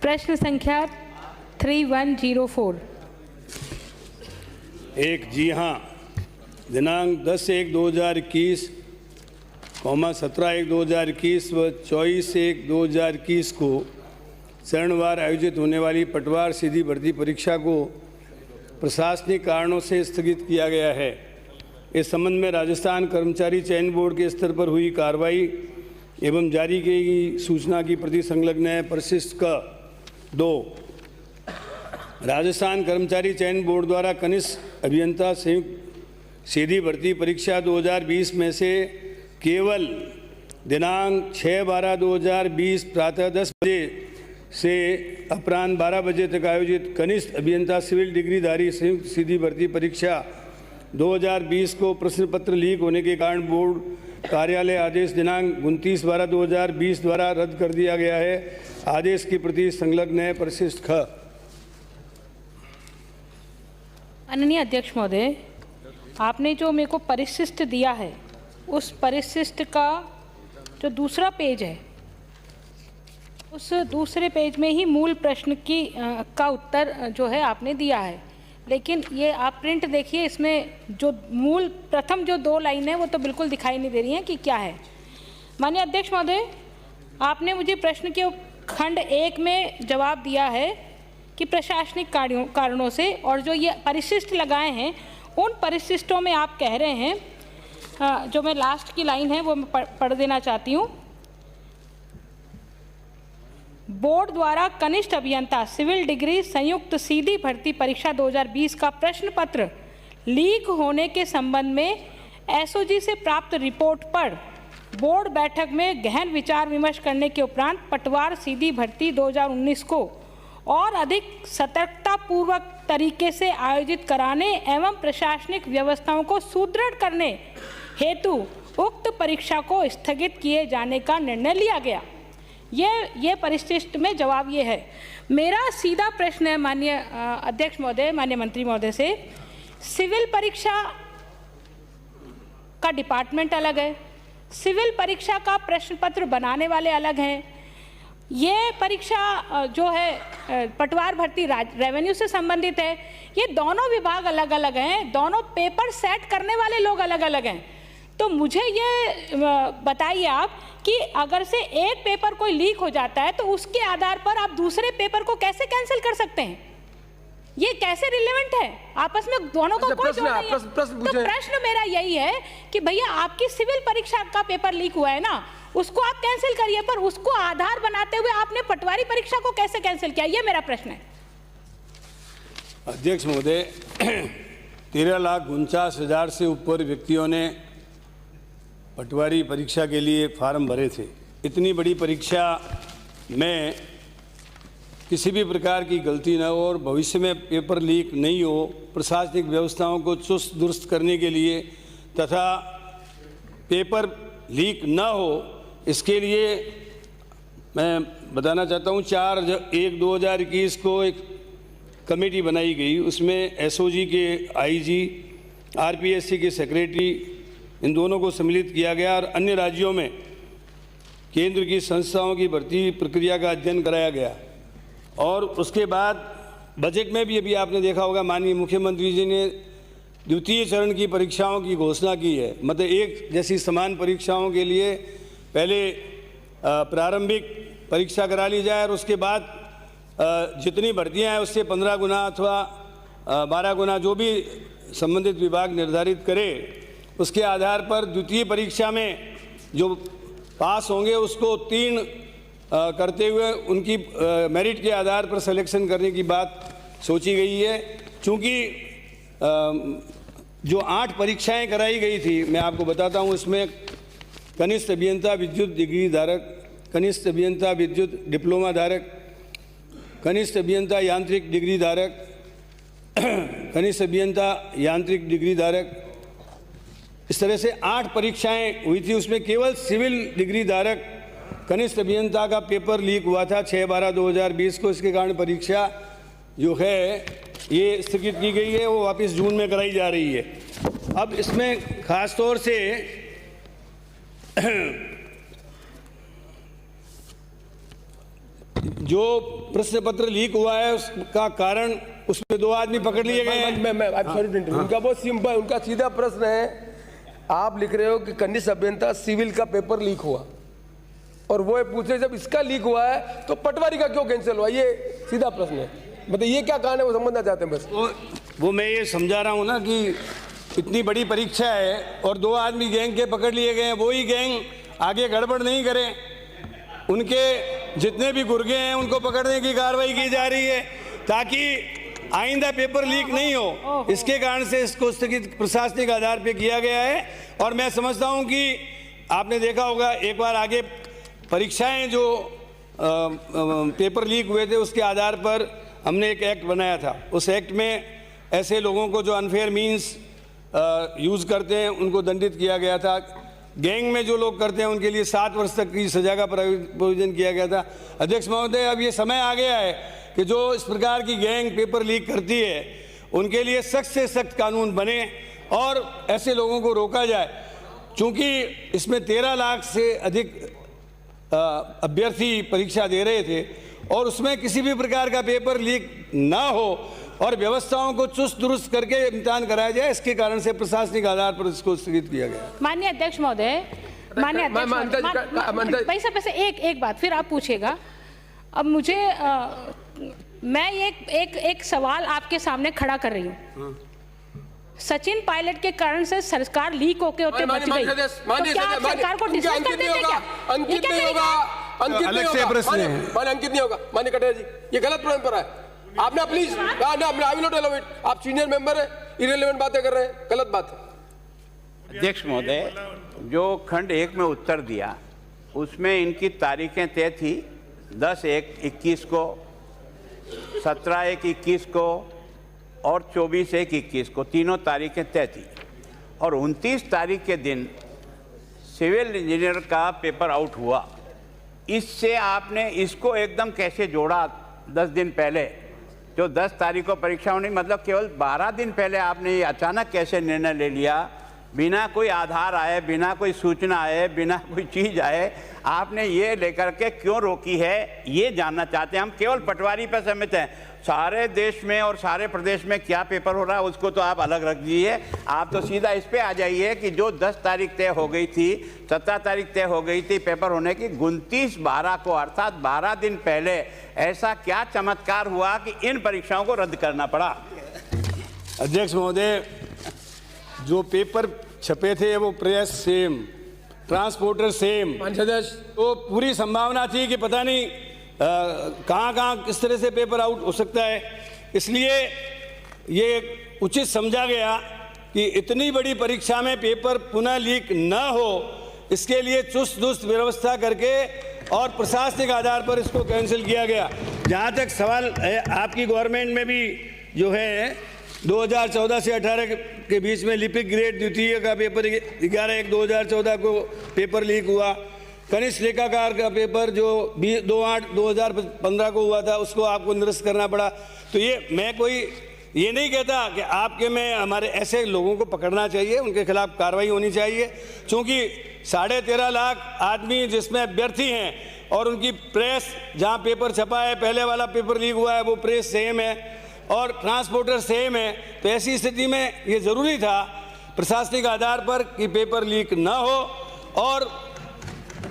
प्रश्न संख्या 3104। एक, जी हाँ, दिनांक 10/1/2021, 17/1/2021 व 24/1/2021 को चरणवार आयोजित होने वाली पटवार सीधी भर्ती परीक्षा को प्रशासनिक कारणों से स्थगित किया गया है। इस संबंध में राजस्थान कर्मचारी चयन बोर्ड के स्तर पर हुई कार्रवाई एवं जारी की गई सूचना की प्रति संलग्न है। परिशिष्ट क 2, राजस्थान कर्मचारी चयन बोर्ड द्वारा कनिष्ठ अभियंता संयुक्त सीधी भर्ती परीक्षा 2020 में से केवल दिनांक 6/12/2020 प्रातः 10 बजे से अपराह्न 12 बजे तक आयोजित कनिष्ठ अभियंता सिविल डिग्रीधारी संयुक्त सीधी भर्ती परीक्षा 2020 को प्रश्न पत्र लीक होने के कारण बोर्ड कार्यालय आदेश दिनांक 29/12/2020 द्वारा रद्द कर दिया गया है। आदेश की प्रति संलग्न है। परिशिष्ट ख। माननीय अध्यक्ष महोदय, आपने जो मेरे को परिशिष्ट दिया है, उस परिशिष्ट का जो दूसरा पेज है, उस दूसरे पेज में ही मूल प्रश्न का उत्तर जो है आपने दिया है, लेकिन ये आप प्रिंट देखिए, इसमें जो मूल प्रथम जो 2 लाइन है वो तो बिल्कुल दिखाई नहीं दे रही हैं कि क्या है। माननीय अध्यक्ष महोदय, आपने मुझे प्रश्न के खंड 1 में जवाब दिया है कि प्रशासनिक कारणों से, और जो ये परिशिष्ट लगाए हैं उन परिशिष्टों में आप कह रहे हैं, जो मैं लास्ट की लाइन है वो मैं पढ़ देना चाहती हूँ। बोर्ड द्वारा कनिष्ठ अभियंता सिविल डिग्री संयुक्त सीधी भर्ती परीक्षा 2020 का प्रश्न पत्र लीक होने के संबंध में एसओजी से प्राप्त रिपोर्ट पर बोर्ड बैठक में गहन विचार विमर्श करने के उपरांत पटवार सीधी भर्ती 2019 को और अधिक सतर्कता पूर्वक तरीके से आयोजित कराने एवं प्रशासनिक व्यवस्थाओं को सुदृढ़ करने हेतु उक्त परीक्षा को स्थगित किए जाने का निर्णय लिया गया। ये परिशिष्ट में जवाब ये है। मेरा सीधा प्रश्न है माननीय अध्यक्ष महोदय, माननीय मंत्री महोदय से, सिविल परीक्षा का डिपार्टमेंट अलग है, सिविल परीक्षा का प्रश्न पत्र बनाने वाले अलग हैं, ये परीक्षा जो है पटवार भर्ती रेवेन्यू से संबंधित है, ये दोनों विभाग अलग अलग हैं, दोनों पेपर सेट करने वाले लोग अलग अलग हैं। तो मुझे ये बताइए आप कि अगर से एक पेपर कोई लीक हो जाता है तो उसके आधार पर आप दूसरे पेपर को कैसे कैंसिल कर सकते हैं? ये कैसे रिलेवेंट है? आपस में दोनों का कोई जोड़ नहीं है। तो प्रश्न मेरा यही है कि भैया आपकी सिविल परीक्षा का पेपर लीक हुआ है ना, उसको आप कैंसिल करिए, पर उसको आधार बनाते हुए आपने पटवारी परीक्षा को कैसे कैंसिल किया? ये मेरा प्रश्न है। अध्यक्ष महोदय, 13,49,000 से ऊपर व्यक्तियों ने पटवारी परीक्षा के लिए फार्म भरे थे। इतनी बड़ी परीक्षा में किसी भी प्रकार की गलती न हो और भविष्य में पेपर लीक नहीं हो, प्रशासनिक व्यवस्थाओं को चुस्त दुरुस्त करने के लिए तथा पेपर लीक न हो, इसके लिए मैं बताना चाहता हूँ 4/1/2021 को एक कमेटी बनाई गई। उसमें एसओजी के आईजी, आरपीएससी के सेक्रेटरी, इन दोनों को सम्मिलित किया गया और अन्य राज्यों में केंद्र की संस्थाओं की भर्ती प्रक्रिया का अध्ययन कराया गया। और उसके बाद बजट में भी अभी आपने देखा होगा, माननीय मुख्यमंत्री जी ने द्वितीय चरण की परीक्षाओं की घोषणा की है। मतलब एक जैसी समान परीक्षाओं के लिए पहले प्रारंभिक परीक्षा करा ली जाए और उसके बाद जितनी भर्तियां हैं उससे 15 गुना अथवा 12 गुना जो भी संबंधित विभाग निर्धारित करे, उसके आधार पर द्वितीय परीक्षा में जो पास होंगे उसको 3 करते हुए उनकी मेरिट के आधार पर सिलेक्शन करने की बात सोची गई है। चूँकि जो 8 परीक्षाएं कराई गई थी, मैं आपको बताता हूँ, इसमें कनिष्ठ अभियंता विद्युत डिग्री धारक, कनिष्ठ अभियंता विद्युत डिप्लोमा धारक, कनिष्ठ अभियंता यांत्रिक डिग्री धारक, कनिष्ठ अभियंता यांत्रिक डिग्री धारक, इस तरह से 8 परीक्षाएं हुई थी। उसमें केवल सिविल डिग्री धारक कनिष्ठ अभियंता का पेपर लीक हुआ था 6/12/2020 को। इसके कारण परीक्षा जो है ये स्थगित की गई है, वो वापस जून में कराई जा रही है। अब इसमें खास तौर से जो प्रश्न पत्र लीक हुआ है उसका कारण, उसमें 2 आदमी पकड़ लिए गए हैं। मैं सॉरी टू इंटरप्ट। उनका बहुत सिंपल, उनका सीधा प्रश्न है, आप लिख रहे हो कि कनिष्ठ अभियंता सिविल का पेपर लीक हुआ, और वो पूछे जब इसका लीक हुआ है तो पटवारी का क्यों कैंसिल हुआ? ये सीधा प्रश्न है, मतलब ये क्या कारण है वो समझना चाहते हैं बस। वो मैं ये समझा रहा हूँ ना कि इतनी बड़ी परीक्षा है और 2 आदमी गैंग के पकड़ लिए गए हैं, वही गैंग आगे गड़बड़ नहीं करें, उनके जितने भी गुर्गे हैं उनको पकड़ने की कार्रवाई की जा रही है ताकि आइंदा पेपर लीक नहीं हो। इसके कारण से इसको स्थगित प्रशासनिक आधार पे किया गया है। और मैं समझता हूं कि आपने देखा होगा एक बार आगे परीक्षाएं जो पेपर लीक हुए थे उसके आधार पर हमने एक एक्ट बनाया था। उस एक्ट में ऐसे लोगों को जो अनफेयर मीन्स यूज़ करते हैं उनको दंडित किया गया था। गैंग में जो लोग करते हैं उनके लिए 7 वर्ष तक की सजा का प्रोविजन किया गया था। अध्यक्ष महोदय, अब ये समय आ गया है कि जो इस प्रकार की गैंग पेपर लीक करती है उनके लिए सख्त से सख्त कानून बने और ऐसे लोगों को रोका जाए। चूँकि इसमें 13 लाख से अधिक अभ्यर्थी परीक्षा दे रहे थे और उसमें किसी भी प्रकार का पेपर लीक ना हो और व्यवस्थाओं को चुस्त दुरुस्त करके इम्तिहान कराया जाए, इसके कारण से प्रशासनिक आधार पर इसको स्थगित किया गया। माननीय अध्यक्ष महोदय, माननीय अध्यक्ष पैसा पैसा एक बात फिर आप पूछिएगा। अब मुझे मैं एक सवाल आपके सामने खड़ा कर रही हूँ। सचिन पायलट के कारण से सरकार लीक होके होते बच गई, तो क्या आप सरकार को डिसमिस कर देंगे क्या? अंकित नहीं होगा, अंकित नहीं होगा, अंकित नहीं होगा। माननीय कटारिया जी, ये गलत परंपरा है। आपने please I will not allow it. आप सीनियर मेंबर है, इररिलेवेंट बातें कर रहे हैं, गलत बात है। अध्यक्ष महोदय, जो खंड 1 में उत्तर दिया उसमें इनकी तारीखें तय थी 10/1/21 को, 17/1/21 को और 24/1/21 को, तीनों तारीखें तय थी। और 29 तारीख के दिन सिविल इंजीनियर का पेपर आउट हुआ। इससे आपने इसको एकदम कैसे जोड़ा 10 दिन पहले, जो 10 तारीख को परीक्षा होनी, मतलब केवल 12 दिन पहले आपने ये अचानक कैसे निर्णय ले लिया, बिना कोई आधार आए, बिना कोई सूचना आए, बिना कोई चीज़ आए, आपने ये लेकर के क्यों रोकी है, ये जानना चाहते हैं हम। केवल पटवारी पर सहमत हैं, सारे देश में और सारे प्रदेश में क्या पेपर हो रहा है उसको तो आप अलग रख दीजिए। आप तो सीधा इस पे आ जाइए कि जो 10 तारीख तय हो गई थी, 17 तारीख तय हो गई थी पेपर होने की, 29/12 को अर्थात 12 दिन पहले ऐसा क्या चमत्कार हुआ कि इन परीक्षाओं को रद्द करना पड़ा? अध्यक्ष महोदय, जो पेपर छपे थे वो प्रेस सेम, ट्रांसपोर्टर सेम, तो पूरी संभावना थी कि पता नहीं कहाँ किस तरह से पेपर आउट हो सकता है। इसलिए ये उचित समझा गया कि इतनी बड़ी परीक्षा में पेपर पुनः लीक न हो, इसके लिए चुस्त दुरुस्त व्यवस्था करके और प्रशासनिक आधार पर इसको कैंसिल किया गया। जहाँ तक सवाल है, आपकी गवर्नमेंट में भी जो है 2014 से 18 के बीच में लिपिक ग्रेड द्वितीय का पेपर 11/1/2014 को पेपर लीक हुआ। कनिष्ठ लेखाकार का पेपर जो 2/8/2015 को हुआ था उसको आपको निरस्त करना पड़ा। तो ये मैं कोई ये नहीं कहता कि आपके में हमारे ऐसे लोगों को पकड़ना चाहिए, उनके खिलाफ कार्रवाई होनी चाहिए। चूँकि 13.5 लाख आदमी जिसमें अभ्यर्थी हैं और उनकी प्रेस, जहाँ पेपर छपा है, पहले वाला पेपर लीक हुआ है वो प्रेस सेम है और ट्रांसपोर्टर सेम है, तो ऐसी स्थिति में ये ज़रूरी था प्रशासनिक आधार पर कि पेपर लीक ना हो और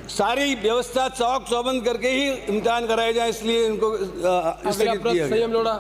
सारी व्यवस्था चौक चौबंद करके ही इम्तिहान कराए जाए। इसलिए इनको संयम लोड़ा।